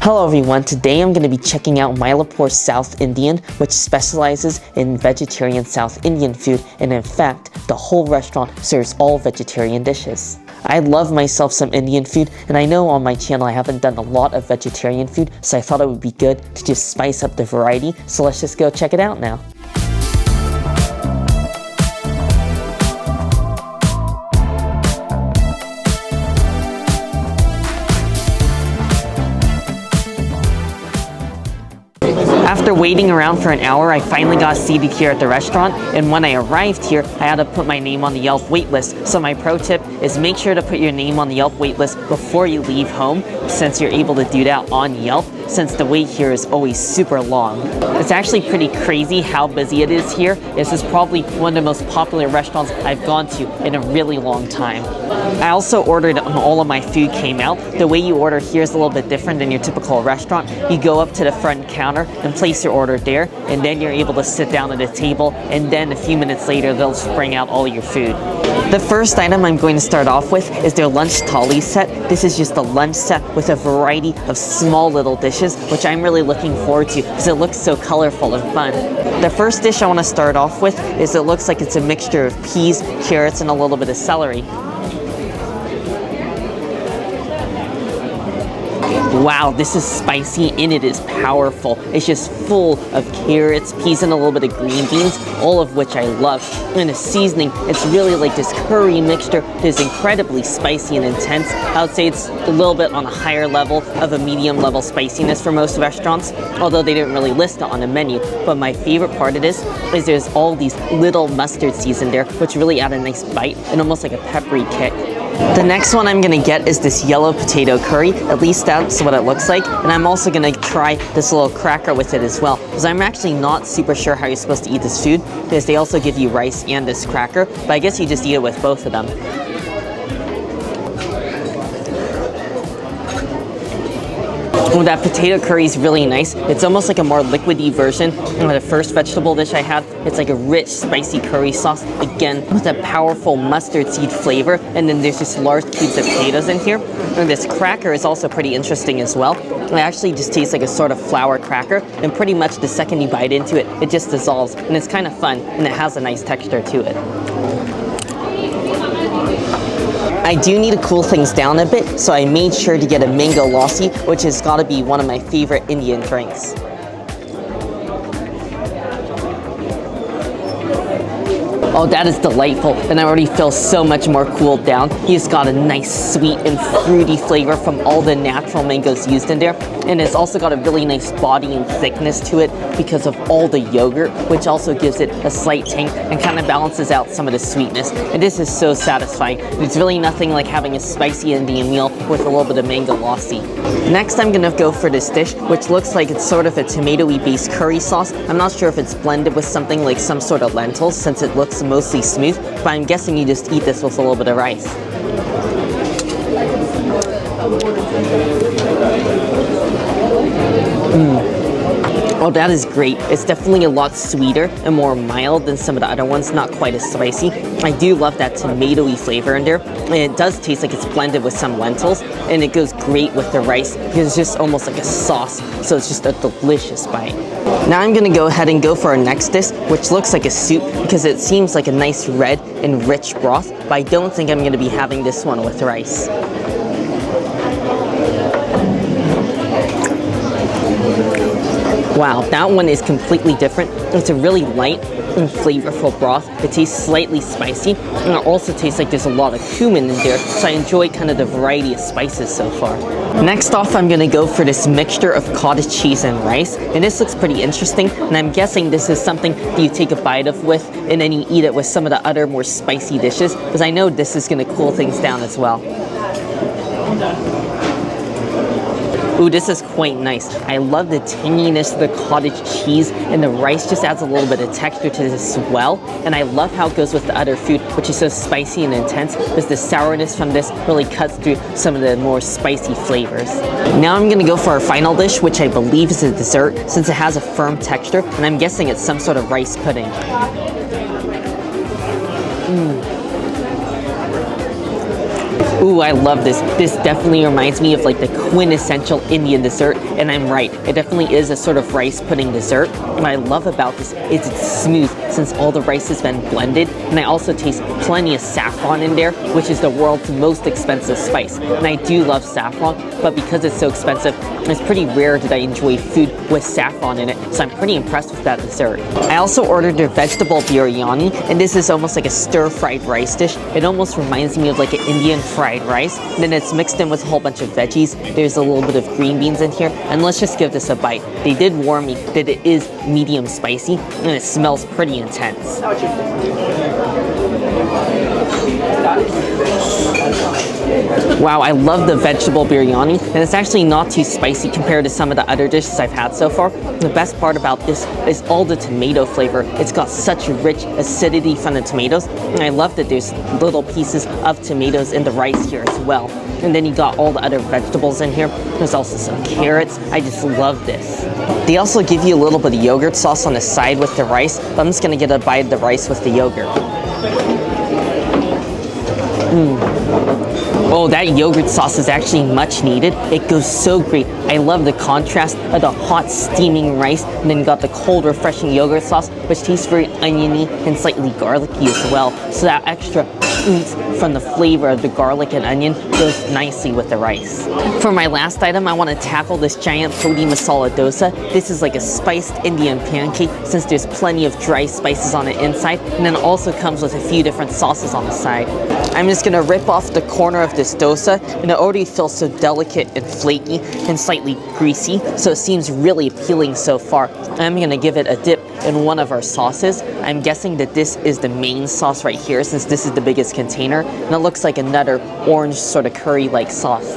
Hello everyone, today I'm going to be checking out Mylapore South Indian, which specializes in vegetarian South Indian food, and in fact, the whole restaurant serves all vegetarian dishes. I love myself some Indian food, and I know on my channel I haven't done a lot of vegetarian food, so I thought it would be good to just spice up the variety, so let's just go check it out now. After waiting around for an hour, I finally got seated here at the restaurant, and when I arrived here, I had to put my name on the Yelp waitlist. So my pro tip is make sure to put your name on the Yelp waitlist before you leave home, since you're able to do that on Yelp, since the wait here is always super long. It's actually pretty crazy how busy it is here. This is probably one of the most popular restaurants I've gone to in a really long time. I also ordered when all of my food came out. The way you order here is a little bit different than your typical restaurant. You go up to the front counter and place your order there, and then you're able to sit down at a table, and then a few minutes later they'll just bring out all your food. The first item I'm going to start off with is their lunch thali set. This is just a lunch set with a variety of small little dishes, which I'm really looking forward to because it looks so colorful and fun. The first dish I want to start off with is it looks like it's a mixture of peas, carrots, and a little bit of celery. Wow, this is spicy and it is powerful. It's just full of carrots, peas, and a little bit of green beans, all of which I love. And the seasoning, it's really like this curry mixture that is incredibly spicy and intense. I would say it's a little bit on a higher level of a medium level spiciness for most restaurants, although they didn't really list it on the menu. But my favorite part of this is there's all these little mustard seeds in there, which really add a nice bite and almost like a peppery kick. The next one I'm gonna get is this yellow potato curry. At least that's what it looks like. And I'm also gonna try this little cracker with it as well, because I'm actually not super sure how you're supposed to eat this food, because they also give you rice and this cracker, but I guess you just eat it with both of them. Oh, that potato curry is really nice. It's almost like a more liquidy version of the first vegetable dish I had. It's like a rich, spicy curry sauce, again, with a powerful mustard seed flavor. And then there's just large cubes of potatoes in here. And this cracker is also pretty interesting as well. It actually just tastes like a sort of flour cracker. And pretty much the second you bite into it, it just dissolves. And it's kind of fun, and it has a nice texture to it. I do need to cool things down a bit, so I made sure to get a mango lassi, which has got to be one of my favorite Indian drinks. Oh, that is delightful, and I already feel so much more cooled down. You just got a nice sweet and fruity flavor from all the natural mangoes used in there, and it's also got a really nice body and thickness to it because of all the yogurt, which also gives it a slight tang and kind of balances out some of the sweetness. And this is so satisfying. It's really nothing like having a spicy Indian meal with a little bit of mango lassi. Next, I'm gonna go for this dish, which looks like it's sort of a tomato-y based curry sauce. I'm not sure if it's blended with something like some sort of lentils, since it looks mostly smooth, but I'm guessing you just eat this with a little bit of rice. Oh, that is great. It's definitely a lot sweeter and more mild than some of the other ones, not quite as spicy. I do love that tomato-y flavor in there, and it does taste like it's blended with some lentils, and it goes great with the rice because it's just almost like a sauce, so it's just a delicious bite. Now I'm gonna go ahead and go for our next dish, which looks like a soup because it seems like a nice red and rich broth, but I don't think I'm gonna be having this one with rice. Wow, that one is completely different. It's a really light and flavorful broth. It tastes slightly spicy, and it also tastes like there's a lot of cumin in there, so I enjoy kind of the variety of spices so far. Next off, I'm gonna go for this mixture of cottage cheese and rice, and this looks pretty interesting, and I'm guessing this is something that you take a bite of with, and then you eat it with some of the other more spicy dishes, because I know this is gonna cool things down as well. Ooh, this is quite nice. I love the tanginess of the cottage cheese, and the rice just adds a little bit of texture to this as well. And I love how it goes with the other food, which is so spicy and intense, because the sourness from this really cuts through some of the more spicy flavors. Now I'm gonna go for our final dish, which I believe is a dessert, since it has a firm texture, and I'm guessing it's some sort of rice pudding. Ooh, I love this. This definitely reminds me of like the quintessential Indian dessert. and I'm right. It definitely is a sort of rice pudding dessert. What I love about this is it's smooth since all the rice has been blended, and I also taste plenty of saffron in there, which is the world's most expensive spice. And I do love saffron, but because it's so expensive, it's pretty rare that I enjoy food with saffron in it, so I'm pretty impressed with that dessert. I also ordered their vegetable biryani, and this is almost like a stir-fried rice dish. It almost reminds me of like an Indian fried rice, and then it's mixed in with a whole bunch of veggies. There's a little bit of green beans in here, and let's just give this a bite. They did warn me that it is medium spicy, and it smells pretty intense. Wow, I love the vegetable biryani, and it's actually not too spicy compared to some of the other dishes I've had so far. The best part about this is all the tomato flavor. It's got such rich acidity from the tomatoes, and I love that there's little pieces of tomatoes in the rice here as well. And then you got all the other vegetables in here. There's also some carrots. I just love this. They also give you a little bit of yogurt sauce on the side with the rice, but I'm just gonna get a bite of the rice with the yogurt. Oh, that yogurt sauce is actually much needed. It goes so great. I love the contrast of the hot steaming rice, and then you got the cold refreshing yogurt sauce, which tastes very oniony and slightly garlicky as well. So that extra oomph from the flavor of the garlic and onion goes nicely with the rice. For my last item, I want to tackle this giant podi masala dosa. This is like a spiced Indian pancake since there's plenty of dry spices on the inside, and then also comes with a few different sauces on the side. I'm just gonna rip off the corner of this dosa, and it already feels so delicate and flaky and slightly greasy, so it seems really appealing so far. I'm gonna give it a dip in one of our sauces. I'm guessing that this is the main sauce right here since this is the biggest container, and it looks like another orange sort of curry-like sauce.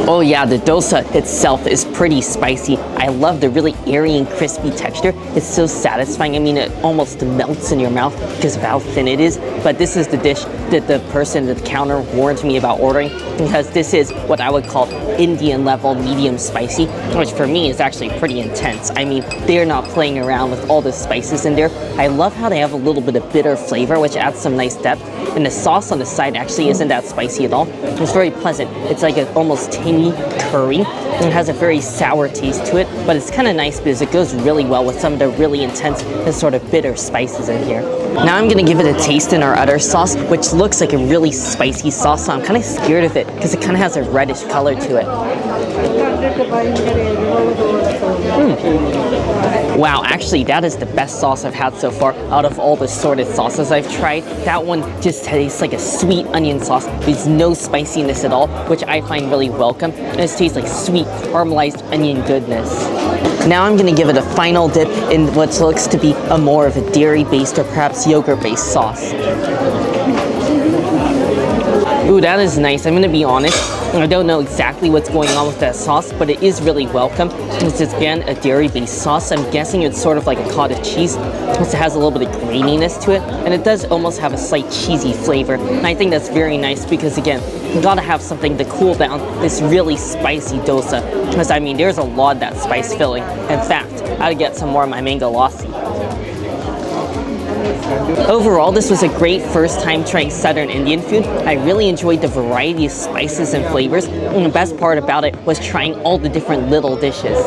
Oh yeah, the dosa itself is pretty spicy. I love the really airy and crispy texture. It's so satisfying. I mean, it almost melts in your mouth because of how thin it is. But this is the dish that the person at the counter warned me about ordering, because this is what I would call Indian level medium spicy, which for me is actually pretty intense. I mean, they're not playing around with all the spices in there. I love how they have a little bit of bitter flavor, which adds some nice depth. And the sauce on the side actually isn't that spicy at all. It's very pleasant. It's like an almost tangy curry, and it has a very sour taste to it, but it's kind of nice because it goes really well with some of the really intense and sort of bitter spices in here. Now I'm gonna give it a taste in our other sauce, which looks like a really spicy sauce, so I'm kind of scared of it because it kind of has a reddish color to it. Wow, actually that is the best sauce I've had so far out of all the sorted sauces I've tried. That one just tastes like a sweet onion sauce. There's no spiciness at all, which I find really welcome. And it tastes like sweet caramelized onion goodness. Now I'm gonna give it a final dip in what looks to be a more of a dairy-based or perhaps yogurt-based sauce. Ooh, that is nice. I'm gonna be honest, I don't know exactly what's going on with that sauce, but it is really welcome. It's again a dairy-based sauce. I'm guessing it's sort of like a cottage cheese, because it has a little bit of graininess to it, and it does almost have a slight cheesy flavor. And I think that's very nice because again, you gotta have something to cool down this really spicy dosa. Because I mean, there's a lot of that spice filling. In fact, I'd get some more of my mango lassi. Overall, this was a great first time trying Southern Indian food. I really enjoyed the variety of spices and flavors, and the best part about it was trying all the different little dishes.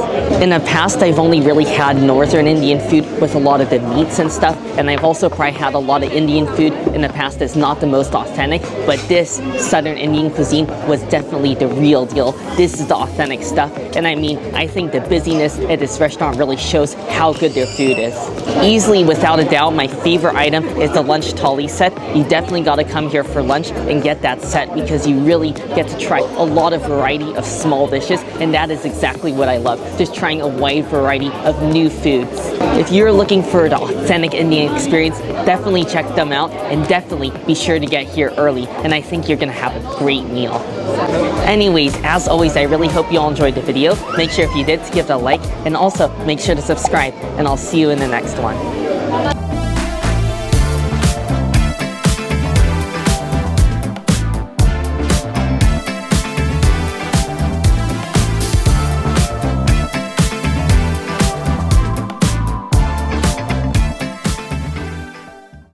In the past, I've only really had Northern Indian food with a lot of the meats and stuff, and I've also probably had a lot of Indian food in the past that's not the most authentic, but this Southern Indian cuisine was definitely the real deal. This is the authentic stuff, and I mean, I think the busyness at this restaurant really shows how good their food is. Easily, without a doubt, my favorite item is the lunch thali set. You definitely got to come here for lunch and get that set because you really get to try a lot of variety of small dishes, and that is exactly what I love, just trying a wide variety of new foods. If you're looking for the authentic Indian experience, definitely check them out, and definitely be sure to get here early, and I think you're gonna have a great meal. Anyways, as always, I really hope you all enjoyed the video. Make sure if you did to give it a like, and also make sure to subscribe, and I'll see you in the next one.